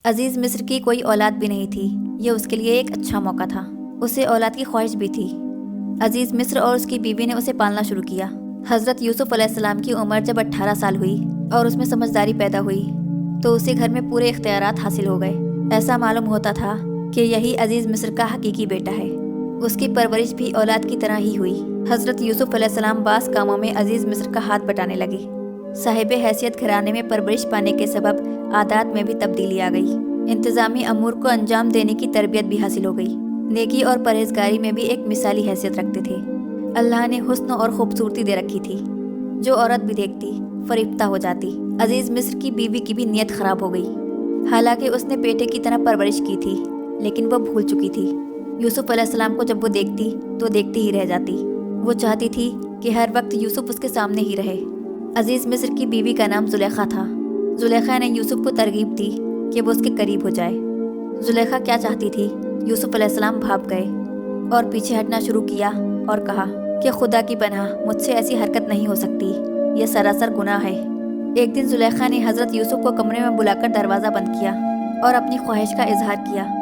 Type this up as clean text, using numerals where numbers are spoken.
عزیز مصر کی کوئی اولاد بھی نہیں تھی، یہ اس کے لیے ایک اچھا موقع تھا۔ اسے اولاد کی خواہش بھی تھی۔ عزیز مصر اور اس کی بیوی نے اسے پالنا شروع کیا۔ حضرت یوسف علیہ السلام کی عمر جب 18 سال ہوئی اور اس میں سمجھداری پیدا ہوئی تو اسے گھر میں پورے اختیارات حاصل ہو گئے۔ ایسا معلوم ہوتا تھا کہ یہی عزیز مصر کا حقیقی بیٹا ہے۔ اس کی پرورش بھی اولاد کی طرح ہی ہوئی۔ حضرت یوسف علیہ السلام بعض کاموں میں عزیز مصر کا ہاتھ بٹانے لگے۔ صاحب حیثیت گھرانے میں پرورش پانے کے سبب عادات میں بھی تبدیلی آ گئی۔ انتظامی امور کو انجام دینے کی تربیت بھی حاصل ہو گئی۔ نیکی اور پرہیزگاری میں بھی ایک مثالی حیثیت رکھتے تھے۔ اللہ نے حسن اور خوبصورتی دے رکھی تھی، جو عورت بھی دیکھتی فریفتہ ہو جاتی۔ عزیز مصر کی بیوی کی بھی نیت خراب ہو گئی۔ حالانکہ اس نے بیٹے کی طرح پرورش کی تھی، لیکن وہ بھول چکی تھی۔ یوسف علیہ السلام کو جب وہ دیکھتی تو دیکھتی ہی رہ جاتی۔ وہ چاہتی تھی کہ ہر وقت یوسف اس کے سامنے ہی رہے۔ عزیز مصر کی بیوی کا نام زلیخا تھا۔ زلیخا نے یوسف کو ترغیب دی کہ وہ اس کے قریب ہو جائے۔ زلیخا کیا چاہتی تھی؟ یوسف علیہ السلام بھاگ گئے اور پیچھے ہٹنا شروع کیا اور کہا کہ خدا کی پناہ، مجھ سے ایسی حرکت نہیں ہو سکتی، یہ سراسر گناہ ہے۔ ایک دن زلیخا نے حضرت یوسف کو کمرے میں بلا کر دروازہ بند کیا اور اپنی خواہش کا اظہار کیا۔